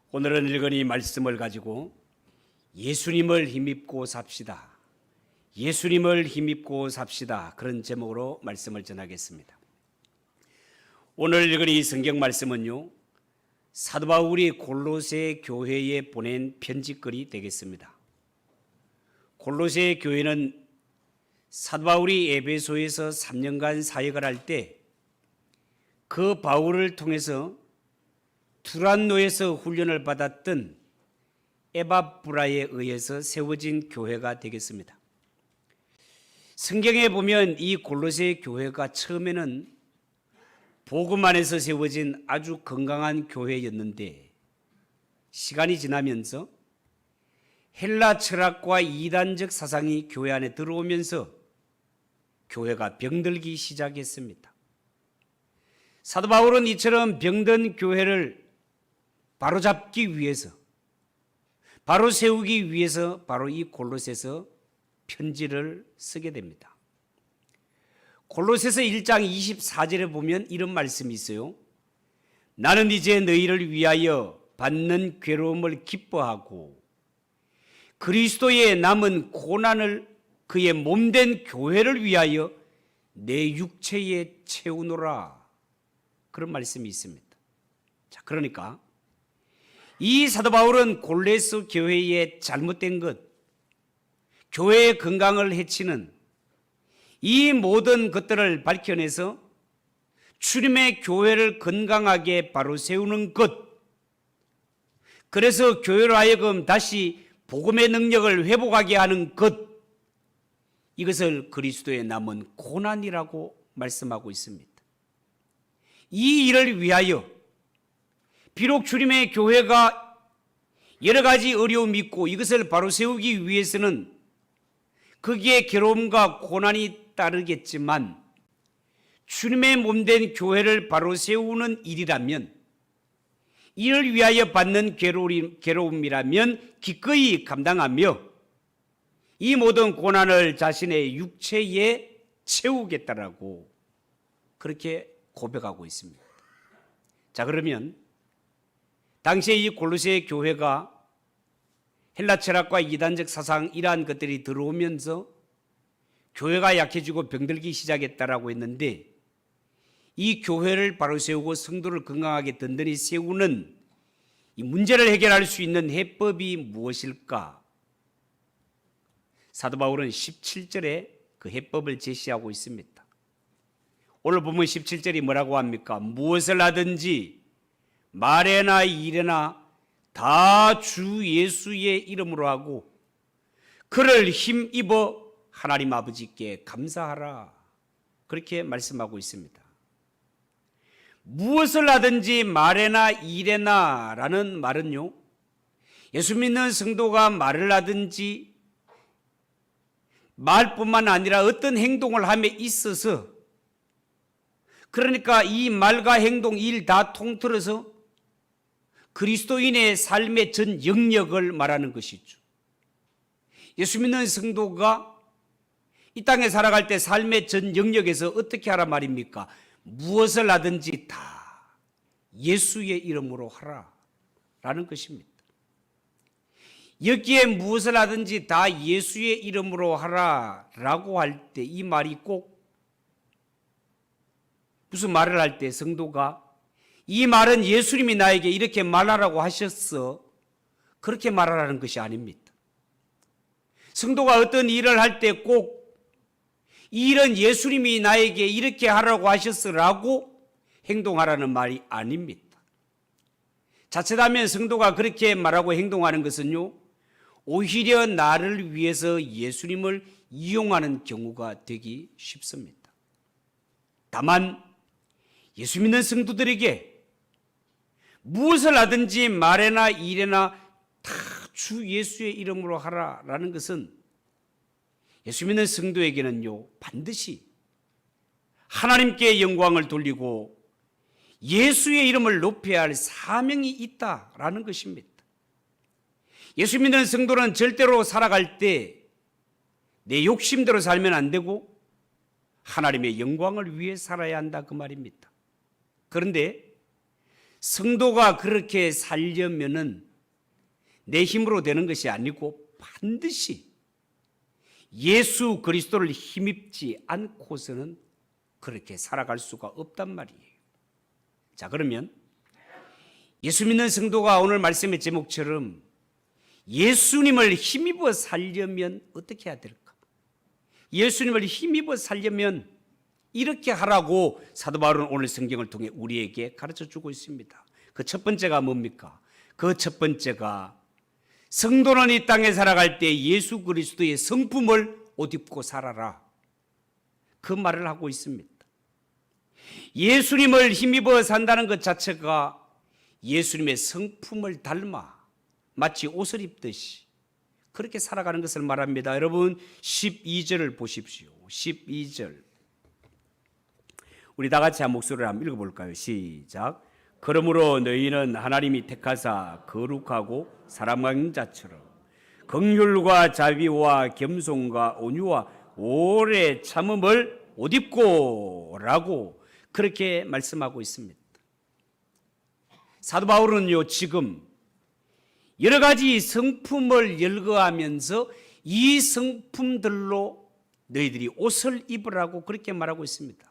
오늘은 읽은 이 말씀을 가지고 예수님을 힘입고 삽시다. 예수님을 힘입고 삽시다. 그런 제목으로 말씀을 전하겠습니다. 오늘 읽은 이 성경 말씀은요, 사도 바울이 골로새 교회에 보낸 편지글이 되겠습니다. 골로새 교회는 사도 바울이 에베소에서 3년간 사역을 할 때 그 바울을 통해서 투란노에서 훈련을 받았던 에바브라에 의해서 세워진 교회가 되겠습니다. 성경에 보면 이 골로새 교회가 처음에는 복음 안에서 세워진 아주 건강한 교회였는데 시간이 지나면서 헬라 철학과 이단적 사상이 교회 안에 들어오면서 교회가 병들기 시작했습니다. 사도 바울은 이처럼 병든 교회를 바로잡기 위해서, 바로 세우기 위해서 바로 이 골로새서 편지를 쓰게 됩니다. 골로새서 1장 24절에 보면 이런 말씀이 있어요. 나는 이제 너희를 위하여 받는 괴로움을 기뻐하고 그리스도의 남은 고난을 그의 몸된 교회를 위하여 내 육체에 채우노라. 그런 말씀이 있습니다. 자, 그러니까 이 사도 바울은 골로새 교회의 잘못된 것, 교회의 건강을 해치는 이 모든 것들을 밝혀내서 주님의 교회를 건강하게 바로 세우는 것, 그래서 교회로 하여금 다시 복음의 능력을 회복하게 하는 것, 이것을 그리스도의 남은 고난이라고 말씀하고 있습니다. 이 일을 위하여 비록 주님의 교회가 여러 가지 어려움이 있고 이것을 바로 세우기 위해서는 거기에 괴로움과 고난이 따르겠지만 주님의 몸된 교회를 바로 세우는 일이라면, 이를 위하여 받는 괴로움이라면 기꺼이 감당하며 이 모든 고난을 자신의 육체에 채우겠다라고 그렇게 고백하고 있습니다. 자, 그러면 당시에 이 골로새 교회가 헬라 철학과 이단적 사상 이러한 것들이 들어오면서 교회가 약해지고 병들기 시작했다라고 했는데, 이 교회를 바로 세우고 성도를 건강하게 든든히 세우는 이 문제를 해결할 수 있는 해법이 무엇일까? 사도 바울은 17절에 그 해법을 제시하고 있습니다. 오늘 보면 17절이 뭐라고 합니까? 무엇을 하든지 말에나 일에나 다 주 예수의 이름으로 하고 그를 힘입어 하나님 아버지께 감사하라. 그렇게 말씀하고 있습니다. 무엇을 하든지 말에나 일에나 라는 말은요, 예수 믿는 성도가 말을 하든지 말뿐만 아니라 어떤 행동을 함에 있어서, 그러니까 이 말과 행동, 일 다 통틀어서 그리스도인의 삶의 전 영역을 말하는 것이죠. 예수 믿는 성도가 이 땅에 살아갈 때 삶의 전 영역에서 어떻게 하라 말입니까? 무엇을 하든지 다 예수의 이름으로 하라 라는 것입니다. 여기에 무엇을 하든지 다 예수의 이름으로 하라 라고 할 때 이 말이 꼭 무슨 말을 할 때 성도가 이 말은 예수님이 나에게 이렇게 말하라고 하셨어, 그렇게 말하라는 것이 아닙니다. 성도가 어떤 일을 할 때 꼭 이 일은 예수님이 나에게 이렇게 하라고 하셨으라고 행동하라는 말이 아닙니다. 자칫하면 성도가 그렇게 말하고 행동하는 것은요, 오히려 나를 위해서 예수님을 이용하는 경우가 되기 쉽습니다. 다만 예수 믿는 성도들에게 무엇을 하든지 말에나 일에나 다 주 예수의 이름으로 하라라는 것은 예수 믿는 성도에게는요, 반드시 하나님께 영광을 돌리고 예수의 이름을 높여야 할 사명이 있다라는 것입니다. 예수 믿는 성도는 절대로 살아갈 때 내 욕심대로 살면 안 되고 하나님의 영광을 위해 살아야 한다, 그 말입니다. 그런데 성도가 그렇게 살려면은 내 힘으로 되는 것이 아니고 반드시 예수 그리스도를 힘입지 않고서는 그렇게 살아갈 수가 없단 말이에요. 자, 그러면 예수 믿는 성도가 오늘 말씀의 제목처럼 예수님을 힘입어 살려면 어떻게 해야 될까? 예수님을 힘입어 살려면 이렇게 하라고 사도 바울은 오늘 성경을 통해 우리에게 가르쳐주고 있습니다. 그 첫 번째가 뭡니까? 그 첫 번째가 성도는 이 땅에 살아갈 때 예수 그리스도의 성품을 옷 입고 살아라, 그 말을 하고 있습니다. 예수님을 힘입어 산다는 것 자체가 예수님의 성품을 닮아 마치 옷을 입듯이 그렇게 살아가는 것을 말합니다. 여러분 12절을 보십시오. 12절 우리 다 같이 한 목소리를 한번 읽어볼까요? 시작. 그러므로 너희는 하나님이 택하사 거룩하고 사랑하는 자처럼 긍휼과 자비와 겸손과 온유와 오래 참음을 옷 입고 라고 그렇게 말씀하고 있습니다. 사도 바울은요, 지금 여러 가지 성품을 열거하면서 이 성품들로 너희들이 옷을 입으라고 그렇게 말하고 있습니다.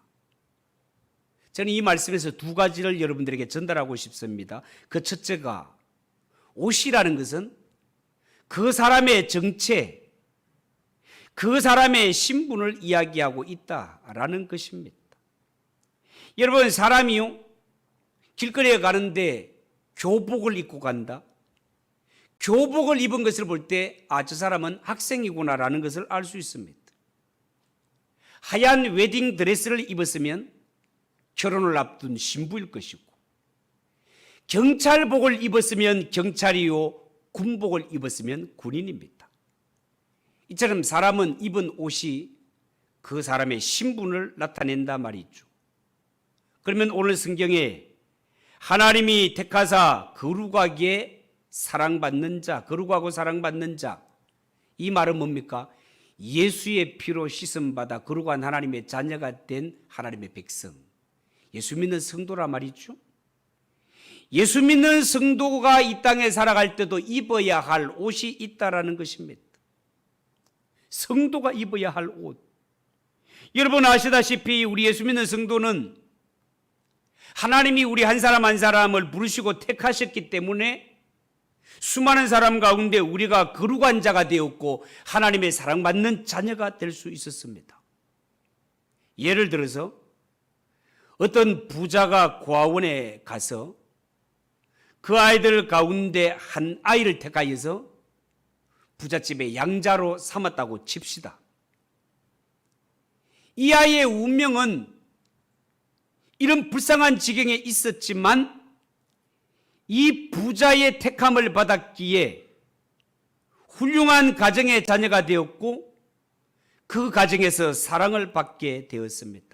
저는 이 말씀에서 두 가지를 여러분들에게 전달하고 싶습니다. 그 첫째가 옷이라는 것은 그 사람의 정체, 그 사람의 신분을 이야기하고 있다라는 것입니다. 여러분, 사람이요, 길거리에 가는데 교복을 입고 간다. 교복을 입은 것을 볼 때 아, 저 사람은 학생이구나라는 것을 알 수 있습니다. 하얀 웨딩 드레스를 입었으면 결혼을 앞둔 신부일 것이고, 경찰복을 입었으면 경찰이요, 군복을 입었으면 군인입니다. 이처럼 사람은 입은 옷이 그 사람의 신분을 나타낸다 말이죠. 그러면 오늘 성경에 하나님이 택하사 거룩하게 사랑받는 자, 거룩하고 사랑받는 자, 이 말은 뭡니까? 예수의 피로 씻음받아 거룩한 하나님의 자녀가 된 하나님의 백성, 예수 믿는 성도라 말이죠. 예수 믿는 성도가 이 땅에 살아갈 때도 입어야 할 옷이 있다라는 것입니다. 성도가 입어야 할 옷. 여러분 아시다시피 우리 예수 믿는 성도는 하나님이 우리 한 사람 한 사람을 부르시고 택하셨기 때문에 수많은 사람 가운데 우리가 거룩한 자가 되었고 하나님의 사랑받는 자녀가 될 수 있었습니다. 예를 들어서 어떤 부자가 고아원에 가서 그 아이들 가운데 한 아이를 택하여서 부잣집의 양자로 삼았다고 칩시다. 이 아이의 운명은 이런 불쌍한 지경에 있었지만 이 부자의 택함을 받았기에 훌륭한 가정의 자녀가 되었고 그 가정에서 사랑을 받게 되었습니다.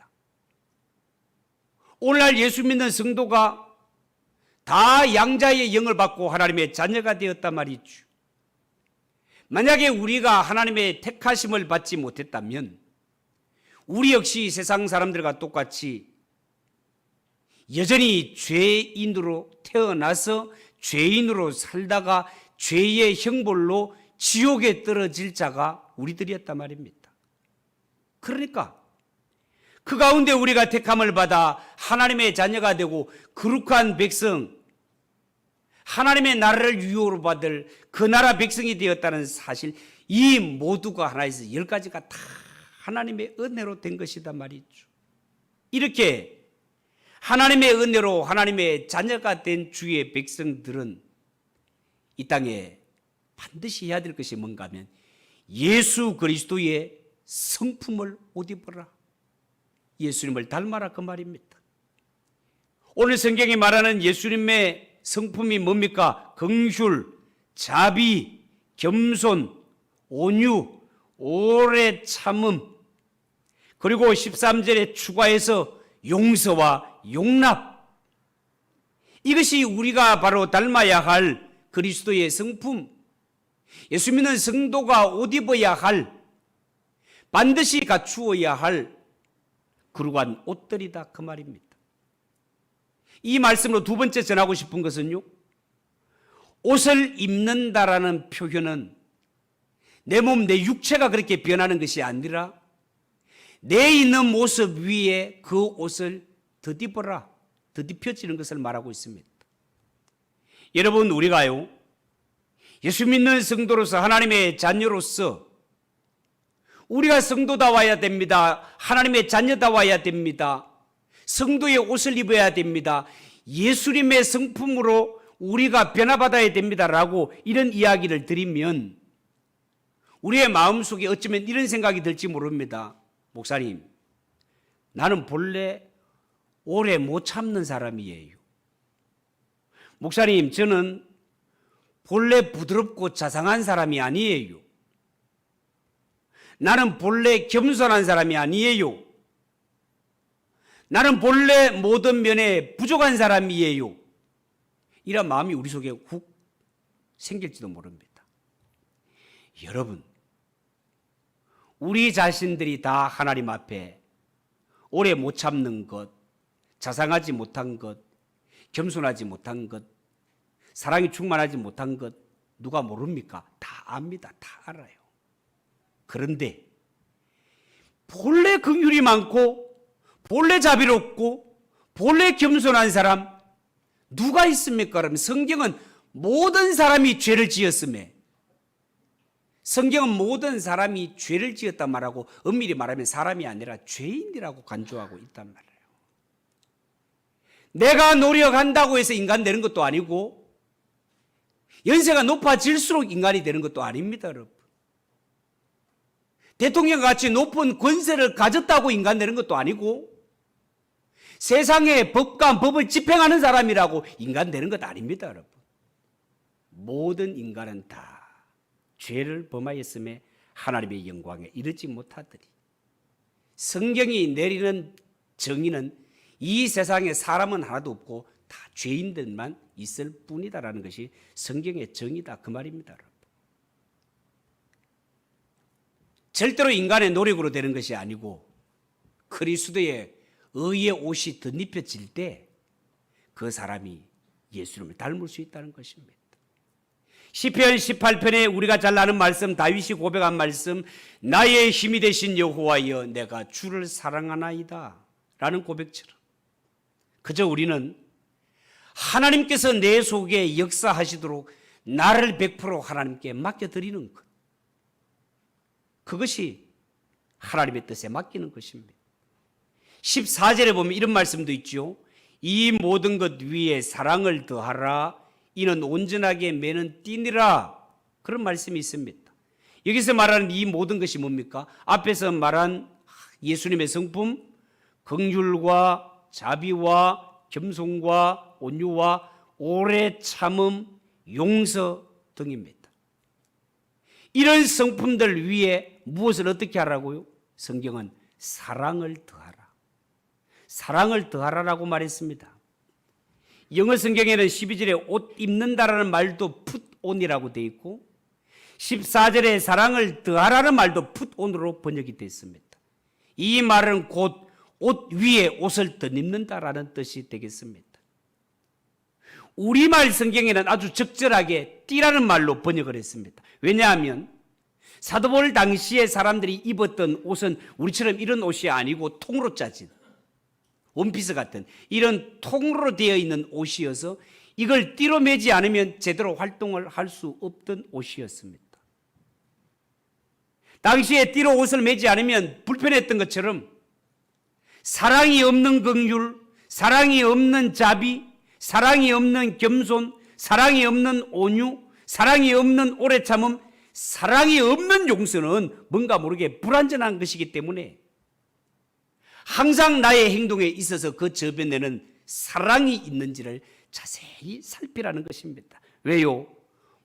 오늘날 예수 믿는 성도가 다 양자의 영을 받고 하나님의 자녀가 되었단 말이죠. 만약에 우리가 하나님의 택하심을 받지 못했다면 우리 역시 세상 사람들과 똑같이 여전히 죄인으로 태어나서 죄인으로 살다가 죄의 형벌로 지옥에 떨어질 자가 우리들이었단 말입니다. 그러니까 그 가운데 우리가 택함을 받아 하나님의 자녀가 되고 거룩한 백성, 하나님의 나라를 유효로 받을 그 나라 백성이 되었다는 사실, 이 모두가 하나에서 10가지가 다 하나님의 은혜로 된 것이단 말이죠. 이렇게 하나님의 은혜로 하나님의 자녀가 된 주의 백성들은 이 땅에 반드시 해야 될 것이 뭔가 하면 예수 그리스도의 성품을 옷 입어라, 예수님을 닮아라, 그 말입니다. 오늘 성경이 말하는 예수님의 성품이 뭡니까? 긍휼, 자비, 겸손, 온유, 오래 참음, 그리고 13절에 추가해서 용서와 용납. 이것이 우리가 바로 닮아야 할 그리스도의 성품, 예수 믿는 성도가 옷 입어야 할, 반드시 갖추어야 할 거룩한 옷들이다, 그 말입니다. 이 말씀으로 두 번째 전하고 싶은 것은요, 옷을 입는다라는 표현은 내 몸, 내 육체가 그렇게 변하는 것이 아니라 내 있는 모습 위에 그 옷을 덧입어라, 덧입혀지는 것을 말하고 있습니다. 여러분, 우리가요, 예수 믿는 성도로서, 하나님의 자녀로서 우리가 성도다워야 됩니다. 하나님의 자녀다워야 됩니다. 성도의 옷을 입어야 됩니다. 예수님의 성품으로 우리가 변화받아야 됩니다라고 이런 이야기를 드리면 우리의 마음속에 어쩌면 이런 생각이 들지 모릅니다. 목사님, 나는 본래 오래 못 참는 사람이에요. 목사님, 저는 본래 부드럽고 자상한 사람이 아니에요. 나는 본래 겸손한 사람이 아니에요. 나는 본래 모든 면에 부족한 사람이에요. 이런 마음이 우리 속에 훅 생길지도 모릅니다. 여러분, 우리 자신들이 다 하나님 앞에 오래 못 참는 것, 자상하지 못한 것, 겸손하지 못한 것, 사랑이 충만하지 못한 것 누가 모릅니까? 다 압니다. 다 알아요. 그런데 본래 긍휼이 많고 본래 자비롭고 본래 겸손한 사람 누가 있습니까? 그러면 성경은 모든 사람이 죄를 지었음에, 성경은 모든 사람이 죄를 지었단 말하고 엄밀히 말하면 사람이 아니라 죄인이라고 간주하고 있단 말이에요. 내가 노력한다고 해서 인간 되는 것도 아니고 연세가 높아질수록 인간이 되는 것도 아닙니다, 여러분. 대통령같이 높은 권세를 가졌다고 인간 되는 것도 아니고 세상의 법과 법을 집행하는 사람이라고 인간 되는 것 아닙니다, 여러분. 모든 인간은 다 죄를 범하였음에 하나님의 영광에 이르지 못하더니 성경이 내리는 정의는 이 세상에 사람은 하나도 없고 다 죄인들만 있을 뿐이다라는 것이 성경의 정의다, 그 말입니다, 여러분. 절대로 인간의 노력으로 되는 것이 아니고 그리스도의 의의 옷이 덧입혀질 때 그 사람이 예수님을 닮을 수 있다는 것입니다. 시편 18편에 우리가 잘 아는 말씀, 다윗이 고백한 말씀, 나의 힘이 되신 여호와여 내가 주를 사랑하나이다 라는 고백처럼 그저 우리는 하나님께서 내 속에 역사하시도록 나를 100% 하나님께 맡겨드리는 것, 그것이 하나님의 뜻에 맡기는 것입니다. 14절에 보면 이런 말씀도 있죠. 이 모든 것 위에 사랑을 더하라, 이는 온전하게 매는 띠니라, 그런 말씀이 있습니다. 여기서 말하는 이 모든 것이 뭡니까? 앞에서 말한 예수님의 성품, 긍휼과 자비와 겸손과 온유와 오래 참음, 용서 등입니다. 이런 성품들 위에 무엇을 어떻게 하라고요? 성경은 사랑을 더하라, 사랑을 더하라라고 말했습니다. 영어 성경에는 12절에 옷 입는다라는 말도 put on이라고 되어 있고 14절에 사랑을 더하라는 말도 put on으로 번역이 되어 있습니다. 이 말은 곧 옷 위에 옷을 덧입는다라는 뜻이 되겠습니다. 우리말 성경에는 아주 적절하게 띠라는 말로 번역을 했습니다. 왜냐하면 사도 바울 당시에 사람들이 입었던 옷은 우리처럼 이런 옷이 아니고 통으로 짜진 원피스 같은 이런 통으로 되어 있는 옷이어서 이걸 띠로 매지 않으면 제대로 활동을 할 수 없던 옷이었습니다. 당시에 띠로 옷을 매지 않으면 불편했던 것처럼 사랑이 없는 긍휼, 사랑이 없는 자비, 사랑이 없는 겸손, 사랑이 없는 온유, 사랑이 없는 오래 참음, 사랑이 없는 용서는 뭔가 모르게 불완전한 것이기 때문에 항상 나의 행동에 있어서 그 저변에는 사랑이 있는지를 자세히 살피라는 것입니다. 왜요?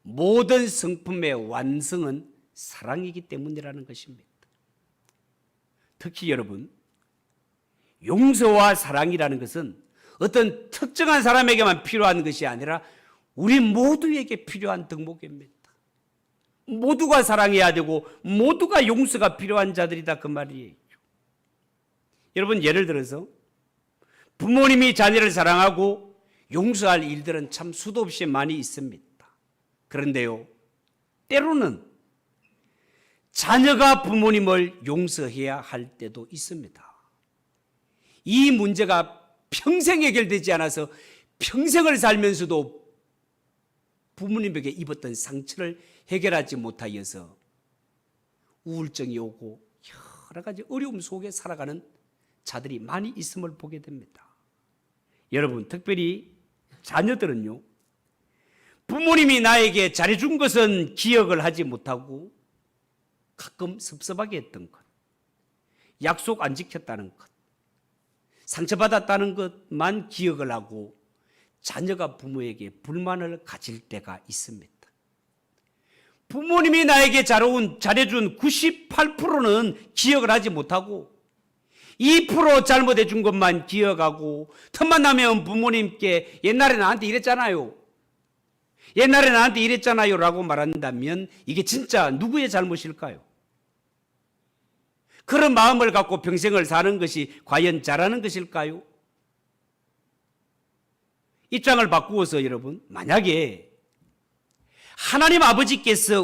모든 성품의 완성은 사랑이기 때문이라는 것입니다. 특히 여러분, 용서와 사랑이라는 것은 어떤 특정한 사람에게만 필요한 것이 아니라 우리 모두에게 필요한 덕목입니다. 모두가 사랑해야 되고 모두가 용서가 필요한 자들이다, 그 말이에요. 여러분, 예를 들어서 부모님이 자녀를 사랑하고 용서할 일들은 참 수도 없이 많이 있습니다. 그런데요, 때로는 자녀가 부모님을 용서해야 할 때도 있습니다. 이 문제가 평생 해결되지 않아서 평생을 살면서도 부모님에게 입었던 상처를 해결하지 못하여서 우울증이 오고 여러 가지 어려움 속에 살아가는 자들이 많이 있음을 보게 됩니다. 여러분, 특별히 자녀들은요, 부모님이 나에게 잘해준 것은 기억을 하지 못하고 가끔 섭섭하게 했던 것, 약속 안 지켰다는 것, 상처받았다는 것만 기억을 하고 자녀가 부모에게 불만을 가질 때가 있습니다. 부모님이 나에게 잘해준 98%는 기억을 하지 못하고 2% 잘못해 준 것만 기억하고 틈만 나면 부모님께 옛날에 나한테 이랬잖아요. 옛날에 나한테 이랬잖아요 라고 말한다면 이게 진짜 누구의 잘못일까요? 그런 마음을 갖고 평생을 사는 것이 과연 잘하는 것일까요? 입장을 바꾸어서 여러분, 만약에 하나님 아버지께서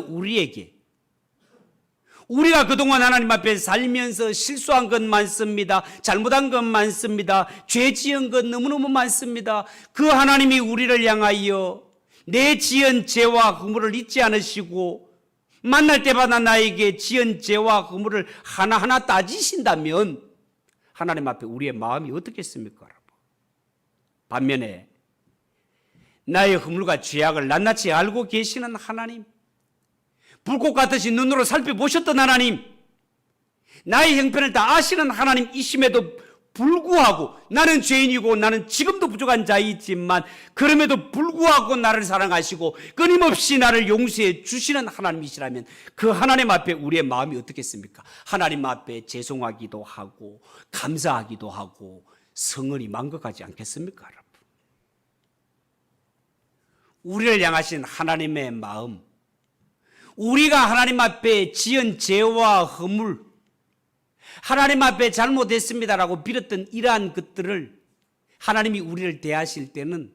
우리가 그동안 하나님 앞에 살면서 실수한 것 많습니다. 잘못한 것 많습니다. 죄 지은 것 너무너무 많습니다. 그 하나님이 우리를 향하여 내 지은 죄와 허물을 잊지 않으시고 만날 때마다 나에게 지은 죄와 허물을 하나하나 따지신다면 하나님 앞에 우리의 마음이 어떻겠습니까? 반면에 나의 허물과 죄악을 낱낱이 알고 계시는 하나님, 불꽃 같으신 눈으로 살펴보셨던 하나님, 나의 형편을 다 아시는 하나님이심에도 불구하고 나는 죄인이고 나는 지금도 부족한 자이지만 그럼에도 불구하고 나를 사랑하시고 끊임없이 나를 용서해 주시는 하나님이시라면 그 하나님 앞에 우리의 마음이 어떻겠습니까? 하나님 앞에 죄송하기도 하고 감사하기도 하고 성은이 망각하지 않겠습니까? 여러분? 우리를 향하신 하나님의 마음, 우리가 하나님 앞에 지은 죄와 허물, 하나님 앞에 잘못했습니다라고 빌었던 이러한 것들을 하나님이 우리를 대하실 때는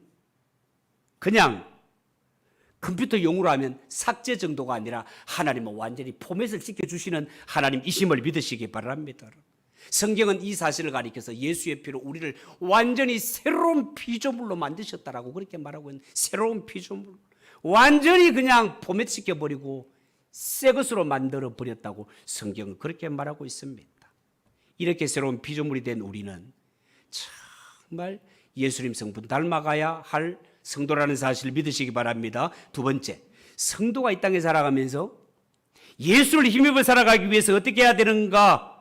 그냥 컴퓨터 용어로 하면 삭제 정도가 아니라 하나님은 완전히 포맷을 지켜주시는 하나님이심을 믿으시기 바랍니다. 성경은 이 사실을 가리켜서 예수의 피로 우리를 완전히 새로운 피조물로 만드셨다라고 그렇게 말하고 있는 새로운 피조물, 완전히 그냥 포맷시켜버리고 새 것으로 만들어버렸다고 성경은 그렇게 말하고 있습니다. 이렇게 새로운 피조물이 된 우리는 정말 예수님 성분 닮아가야 할 성도라는 사실을 믿으시기 바랍니다. 두 번째, 성도가 이 땅에 살아가면서 예수를 힘입어 살아가기 위해서 어떻게 해야 되는가?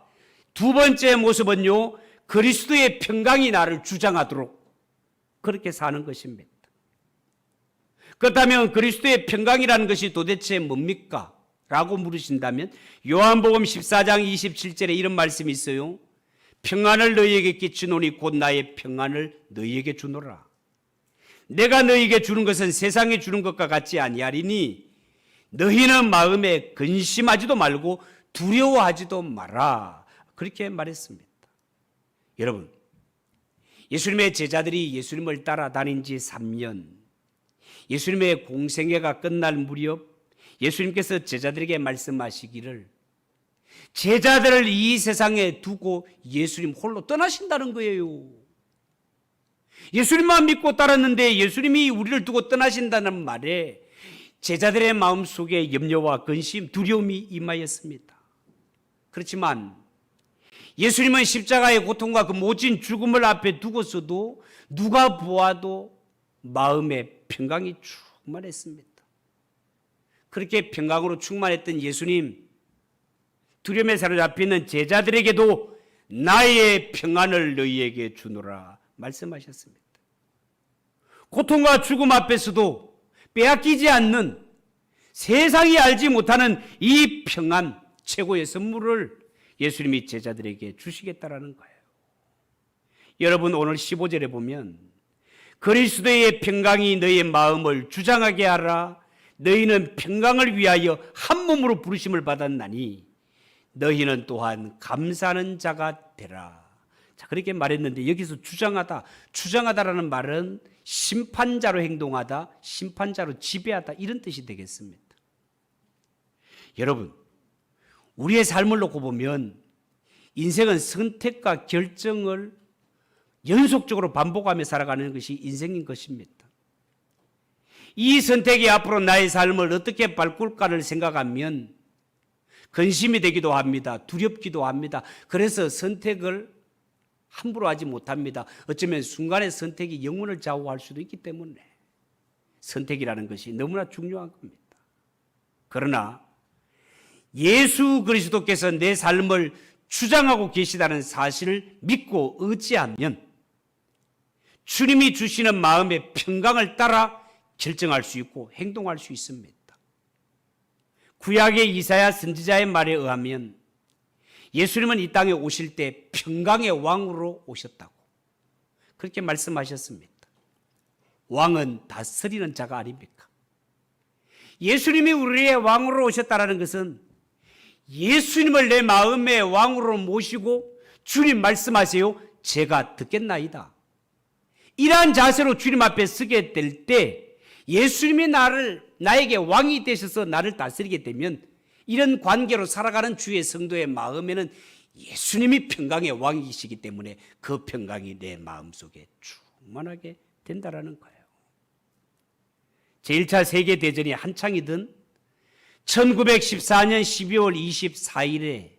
두 번째 모습은요, 그리스도의 평강이 나를 주장하도록 그렇게 사는 것입니다. 그렇다면 그리스도의 평강이라는 것이 도대체 뭡니까? 라고 물으신다면 요한복음 14장 27절에 이런 말씀이 있어요. 평안을 너희에게 끼치노니 곧 나의 평안을 너희에게 주노라. 내가 너희에게 주는 것은 세상에 주는 것과 같지 아니하리니 너희는 마음에 근심하지도 말고 두려워하지도 마라. 그렇게 말했습니다. 여러분, 예수님의 제자들이 예수님을 따라다닌 지 3년, 예수님의 공생애가 끝날 무렵 예수님께서 제자들에게 말씀하시기를 제자들을 이 세상에 두고 예수님 홀로 떠나신다는 거예요. 예수님만 믿고 따랐는데 예수님이 우리를 두고 떠나신다는 말에 제자들의 마음속에 염려와 근심, 두려움이 임하였습니다. 그렇지만 예수님은 십자가의 고통과 그 모진 죽음을 앞에 두고서도 누가 보아도 마음에 평강이 충만했습니다. 그렇게 평강으로 충만했던 예수님, 두려움에 사로잡히는 제자들에게도 나의 평안을 너희에게 주노라 말씀하셨습니다. 고통과 죽음 앞에서도 빼앗기지 않는, 세상이 알지 못하는 이 평안, 최고의 선물을 예수님이 제자들에게 주시겠다라는 거예요. 여러분, 오늘 15절에 보면 그리스도의 평강이 너희의 마음을 주장하게 하라. 너희는 평강을 위하여 한 몸으로 부르심을 받았나니 너희는 또한 감사하는 자가 되라. 자, 그렇게 말했는데 여기서 주장하다라는 말은 심판자로 행동하다, 심판자로 지배하다 이런 뜻이 되겠습니다. 여러분, 우리의 삶을 놓고 보면 인생은 선택과 결정을 연속적으로 반복하며 살아가는 것이 인생인 것입니다. 이 선택이 앞으로 나의 삶을 어떻게 바꿀까를 생각하면 근심이 되기도 합니다. 두렵기도 합니다. 그래서 선택을 함부로 하지 못합니다. 어쩌면 순간의 선택이 영혼을 좌우할 수도 있기 때문에 선택이라는 것이 너무나 중요한 겁니다. 그러나 예수 그리스도께서 내 삶을 주장하고 계시다는 사실을 믿고 의지하면 주님이 주시는 마음의 평강을 따라 결정할 수 있고 행동할 수 있습니다. 구약의 이사야 선지자의 말에 의하면 예수님은 이 땅에 오실 때 평강의 왕으로 오셨다고 그렇게 말씀하셨습니다. 왕은 다스리는 자가 아닙니까? 예수님이 우리의 왕으로 오셨다는 것은 예수님을 내 마음의 왕으로 모시고 주님 말씀하세요. 제가 듣겠나이다. 이러한 자세로 주님 앞에 서게 될 때 예수님이 나에게 왕이 되셔서 나를 다스리게 되면 이런 관계로 살아가는 주의 성도의 마음에는 예수님이 평강의 왕이시기 때문에 그 평강이 내 마음속에 충만하게 된다는 거예요. 제1차 세계대전이 한창이던 1914년 12월 24일에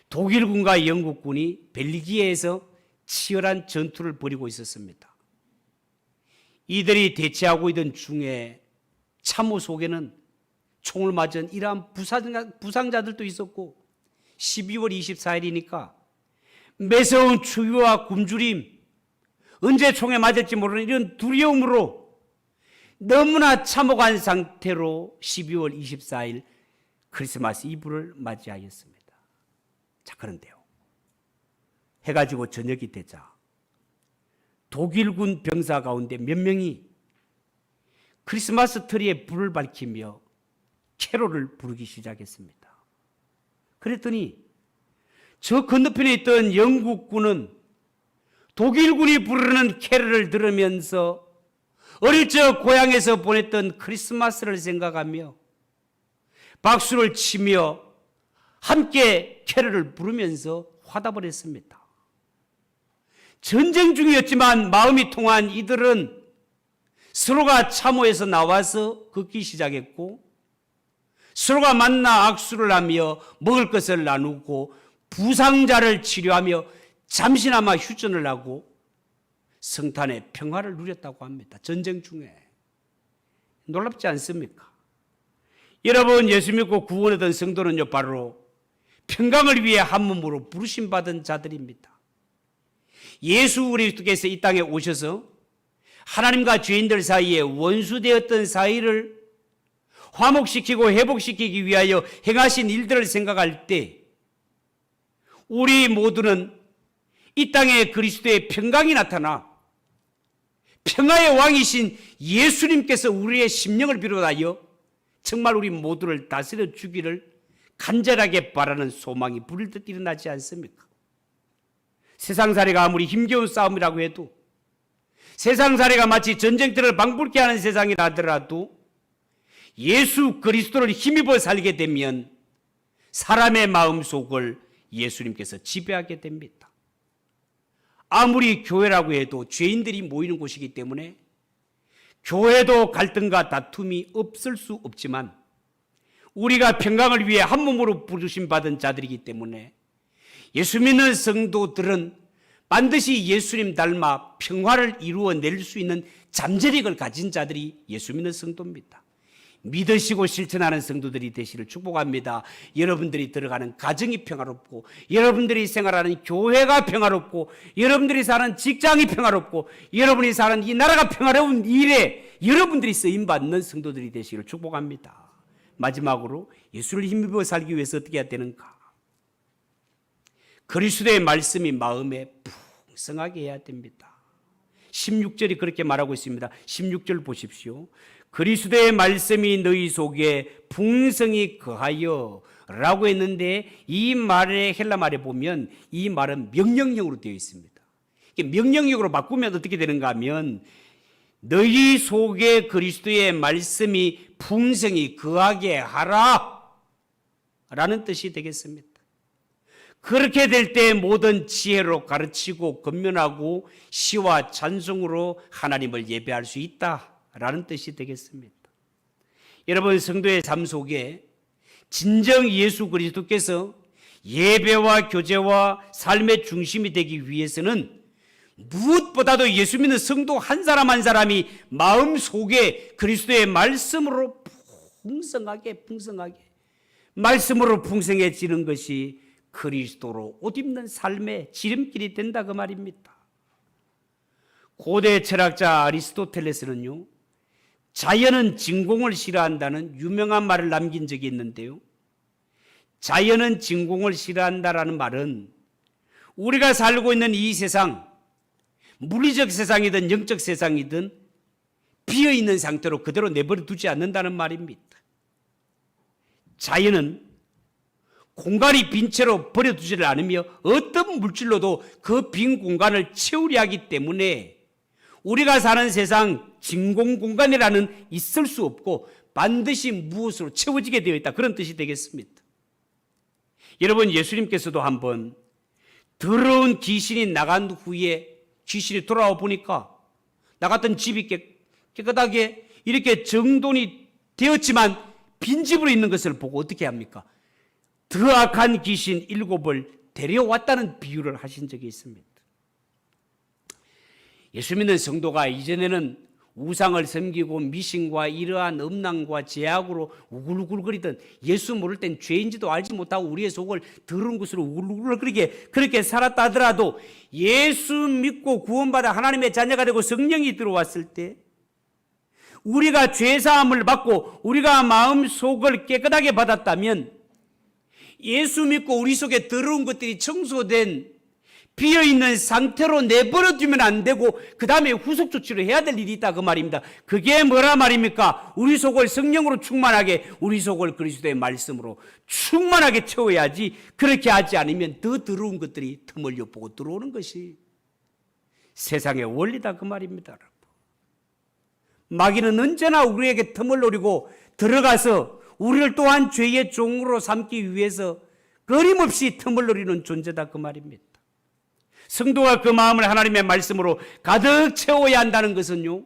독일군과 영국군이 벨기에에서 치열한 전투를 벌이고 있었습니다. 이들이 대치하고 있던 중에 참호 속에는 총을 맞은 이러한 부상자들도 있었고 12월 24일이니까 매서운 추위와 굶주림, 언제 총에 맞을지 모르는 이런 두려움으로 너무나 참혹한 상태로 12월 24일 크리스마스 이브를 맞이하였습니다. 자, 그런데요. 해가 지고 저녁이 되자 독일군 병사 가운데 몇 명이 크리스마스 트리에 불을 밝히며 캐롤을 부르기 시작했습니다. 그랬더니 저 건너편에 있던 영국군은 독일군이 부르는 캐롤을 들으면서 어릴 적 고향에서 보냈던 크리스마스를 생각하며 박수를 치며 함께 캐롤을 부르면서 화답을 했습니다. 전쟁 중이었지만 마음이 통한 이들은 서로가 참호에서 나와서 걷기 시작했고 서로가 만나 악수를 하며 먹을 것을 나누고 부상자를 치료하며 잠시나마 휴전을 하고 성탄의 평화를 누렸다고 합니다. 전쟁 중에. 놀랍지 않습니까? 여러분, 예수 믿고 구원하던 성도는요 바로 평강을 위해 한 몸으로 부르심받은 자들입니다. 예수 그리스도께서 이 땅에 오셔서 하나님과 죄인들 사이에 원수되었던 사이를 화목시키고 회복시키기 위하여 행하신 일들을 생각할 때 우리 모두는 이 땅에 그리스도의 평강이 나타나 평화의 왕이신 예수님께서 우리의 심령을 비롯하여 정말 우리 모두를 다스려 주기를 간절하게 바라는 소망이 불을 듯 일어나지 않습니까? 세상살이가 아무리 힘겨운 싸움이라고 해도 세상살이가 마치 전쟁터를 방불케 하는 세상이라 하더라도 예수 그리스도를 힘입어 살게 되면 사람의 마음속을 예수님께서 지배하게 됩니다. 아무리 교회라고 해도 죄인들이 모이는 곳이기 때문에 교회도 갈등과 다툼이 없을 수 없지만 우리가 평강을 위해 한 몸으로 부르심 받은 자들이기 때문에 예수 믿는 성도들은 반드시 예수님 닮아 평화를 이루어낼 수 있는 잠재력을 가진 자들이 예수 믿는 성도입니다. 믿으시고 실천하는 성도들이 되시를 축복합니다. 여러분들이 들어가는 가정이 평화롭고 여러분들이 생활하는 교회가 평화롭고 여러분들이 사는 직장이 평화롭고 여러분이 사는 이 나라가 평화로운 일에 여러분들이 쓰임받는 성도들이 되시를 축복합니다. 마지막으로 예수를 힘입어 살기 위해서 어떻게 해야 되는가? 그리스도의 말씀이 마음에 풍성하게 해야 됩니다. 16절이 그렇게 말하고 있습니다. 16절 보십시오. 그리스도의 말씀이 너희 속에 풍성히 거하여 라고 했는데 이 말의 헬라 말에 보면 이 말은 명령형으로 되어 있습니다. 명령력으로 바꾸면 어떻게 되는가 하면 너희 속에 그리스도의 말씀이 풍성히 거하게 하라 라는 뜻이 되겠습니다. 그렇게 될 때 모든 지혜로 가르치고 권면하고 시와 찬송으로 하나님을 예배할 수 있다라는 뜻이 되겠습니다. 여러분, 성도의 삶 속에 진정 예수 그리스도께서 예배와 교제와 삶의 중심이 되기 위해서는 무엇보다도 예수 믿는 성도 한 사람 한 사람이 마음 속에 그리스도의 말씀으로 풍성하게 말씀으로 풍성해지는 것이 그리스도로 옷 입는 삶의 지름길이 된다 그 말입니다. 고대 철학자 아리스토텔레스는요, 자연은 진공을 싫어한다는 유명한 말을 남긴 적이 있는데요, 자연은 진공을 싫어한다라는 말은 우리가 살고 있는 이 세상, 물리적 세상이든 영적 세상이든 비어있는 상태로 그대로 내버려 두지 않는다는 말입니다. 자연은 공간이 빈 채로 버려두지를 않으며 어떤 물질로도 그 빈 공간을 채우려 하기 때문에 우리가 사는 세상 진공 공간이라는 있을 수 없고 반드시 무엇으로 채워지게 되어 있다, 그런 뜻이 되겠습니다. 여러분, 예수님께서도 한번 더러운 귀신이 나간 후에 귀신이 돌아와 보니까 나갔던 집이 깨끗하게 이렇게 정돈이 되었지만 빈집으로 있는 것을 보고 어떻게 합니까? 더 악한 귀신 7을 데려왔다는 비유를 하신 적이 있습니다. 예수 믿는 성도가 이전에는 우상을 섬기고 미신과 이러한 음란과 제약으로 우글우글거리던, 예수 모를 땐 죄인지도 알지 못하고 우리의 속을 더러운 것으로 우글우글 그렇게 살았다 하더라도 예수 믿고 구원받아 하나님의 자녀가 되고 성령이 들어왔을 때 우리가 죄사함을 받고 우리가 마음속을 깨끗하게 받았다면 예수 믿고 우리 속에 더러운 것들이 청소된 비어있는 상태로 내버려 두면 안 되고 그 다음에 후속 조치를 해야 될 일이 있다 그 말입니다. 그게 뭐라 말입니까? 우리 속을 성령으로 충만하게, 우리 속을 그리스도의 말씀으로 충만하게 채워야지. 그렇게 하지 않으면 더 더러운 것들이 틈을 엿보고 들어오는 것이 세상의 원리다 그 말입니다. 마귀는 언제나 우리에게 틈을 노리고 들어가서 우리를 또한 죄의 종으로 삼기 위해서 끊임없이 틈을 노리는 존재다 그 말입니다. 성도가 그 마음을 하나님의 말씀으로 가득 채워야 한다는 것은요,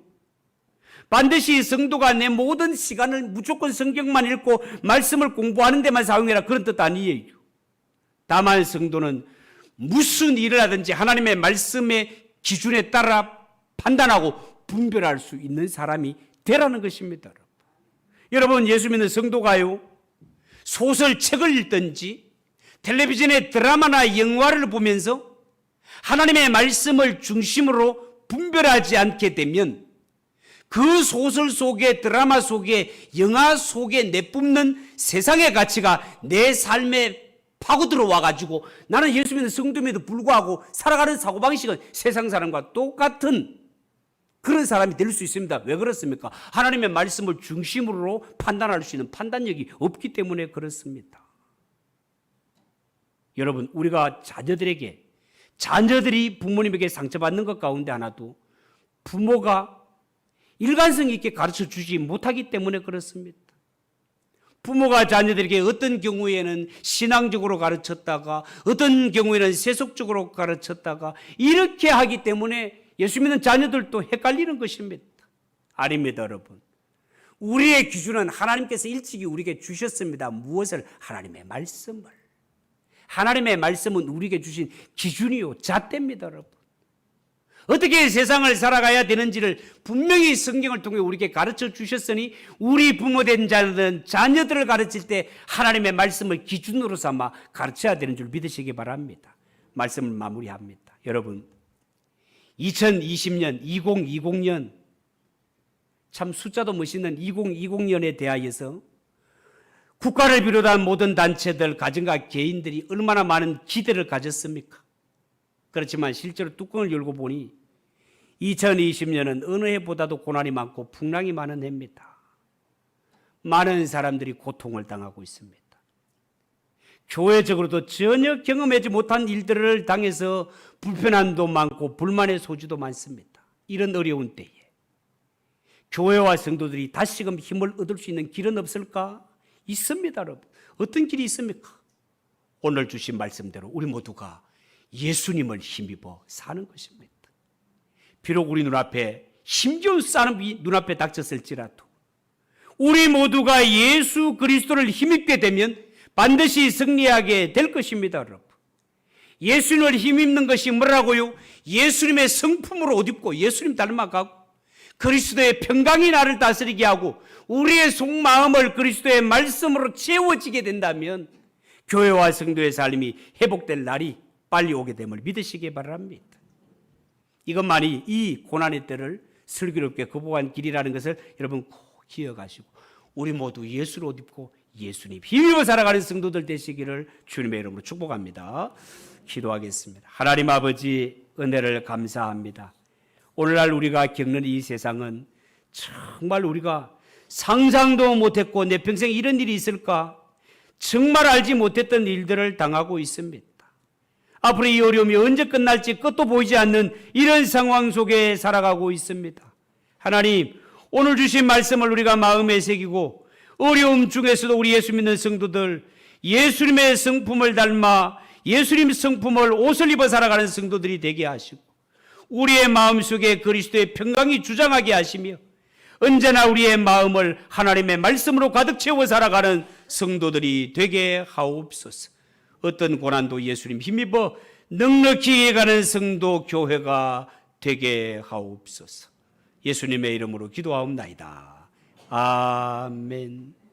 반드시 성도가 내 모든 시간을 무조건 성경만 읽고 말씀을 공부하는 데만 사용해라, 그런 뜻 아니에요. 다만 성도는 무슨 일을 하든지 하나님의 말씀의 기준에 따라 판단하고 분별할 수 있는 사람이 되라는 것입니다. 여러분, 예수 믿는 성도가요, 소설책을 읽든지 텔레비전의 드라마나 영화를 보면서 하나님의 말씀을 중심으로 분별하지 않게 되면 그 소설 속에, 드라마 속에, 영화 속에 내뿜는 세상의 가치가 내 삶에 파고 들어와 가지고 나는 예수 믿는 성도임에도 불구하고 살아가는 사고방식은 세상 사람과 똑같은 그런 사람이 될 수 있습니다. 왜 그렇습니까? 하나님의 말씀을 중심으로 판단할 수 있는 판단력이 없기 때문에 그렇습니다. 여러분, 우리가 자녀들이 부모님에게 상처받는 것 가운데 하나도 부모가 일관성 있게 가르쳐 주지 못하기 때문에 그렇습니다. 부모가 자녀들에게 어떤 경우에는 신앙적으로 가르쳤다가 어떤 경우에는 세속적으로 가르쳤다가 이렇게 하기 때문에 예수 믿는 자녀들도 헷갈리는 것입니다. 아닙니다, 여러분. 우리의 기준은 하나님께서 일찍이 우리에게 주셨습니다. 무엇을? 하나님의 말씀을. 하나님의 말씀은 우리에게 주신 기준이요, 잣대입니다, 여러분. 어떻게 세상을 살아가야 되는지를 분명히 성경을 통해 우리에게 가르쳐 주셨으니 우리 부모된 자녀들을 가르칠 때 하나님의 말씀을 기준으로 삼아 가르쳐야 되는 줄 믿으시기 바랍니다. 말씀을 마무리합니다. 여러분, 2020년, 2020년, 참 숫자도 멋있는 2020년에 대하여서 국가를 비롯한 모든 단체들, 가정과 개인들이 얼마나 많은 기대를 가졌습니까? 그렇지만 실제로 뚜껑을 열고 보니 2020년은 어느 해보다도 고난이 많고 풍랑이 많은 해입니다. 많은 사람들이 고통을 당하고 있습니다. 교회적으로도 전혀 경험하지 못한 일들을 당해서 불편함도 많고 불만의 소지도 많습니다. 이런 어려운 때에 교회와 성도들이 다시금 힘을 얻을 수 있는 길은 없을까? 있습니다, 여러분. 어떤 길이 있습니까? 오늘 주신 말씀대로 우리 모두가 예수님을 힘입어 사는 것입니다. 비록 우리 눈앞에 힘겨운 싸움이 눈앞에 닥쳤을지라도 우리 모두가 예수 그리스도를 힘입게 되면 반드시 승리하게 될 것입니다, 여러분. 예수님을 힘입는 것이 뭐라고요? 예수님의 성품으로 옷 입고 예수님 닮아가고 그리스도의 평강이 나를 다스리게 하고 우리의 속마음을 그리스도의 말씀으로 채워지게 된다면 교회와 성도의 삶이 회복될 날이 빨리 오게 됨을 믿으시기 바랍니다. 이것만이 이 고난의 때를 슬기롭게 극복한 길이라는 것을 여러분 꼭 기억하시고 우리 모두 예수를 옷 입고 예수님 힘입어 살아가는 성도들 되시기를 주님의 이름으로 축복합니다. 기도하겠습니다. 하나님 아버지 은혜를 감사합니다. 오늘날 우리가 겪는 이 세상은 정말 우리가 상상도 못했고 내 평생 이런 일이 있을까 정말 알지 못했던 일들을 당하고 있습니다. 앞으로 이 어려움이 언제 끝날지 끝도 보이지 않는 이런 상황 속에 살아가고 있습니다. 하나님, 오늘 주신 말씀을 우리가 마음에 새기고 어려움 중에서도 우리 예수 믿는 성도들 예수님의 성품을 닮아 예수님 성품을 옷을 입어 살아가는 성도들이 되게 하시고 우리의 마음속에 그리스도의 평강이 주장하게 하시며 언제나 우리의 마음을 하나님의 말씀으로 가득 채워 살아가는 성도들이 되게 하옵소서. 어떤 고난도 예수님 힘입어 넉넉히 가는 성도 교회가 되게 하옵소서. 예수님의 이름으로 기도하옵나이다. 아멘.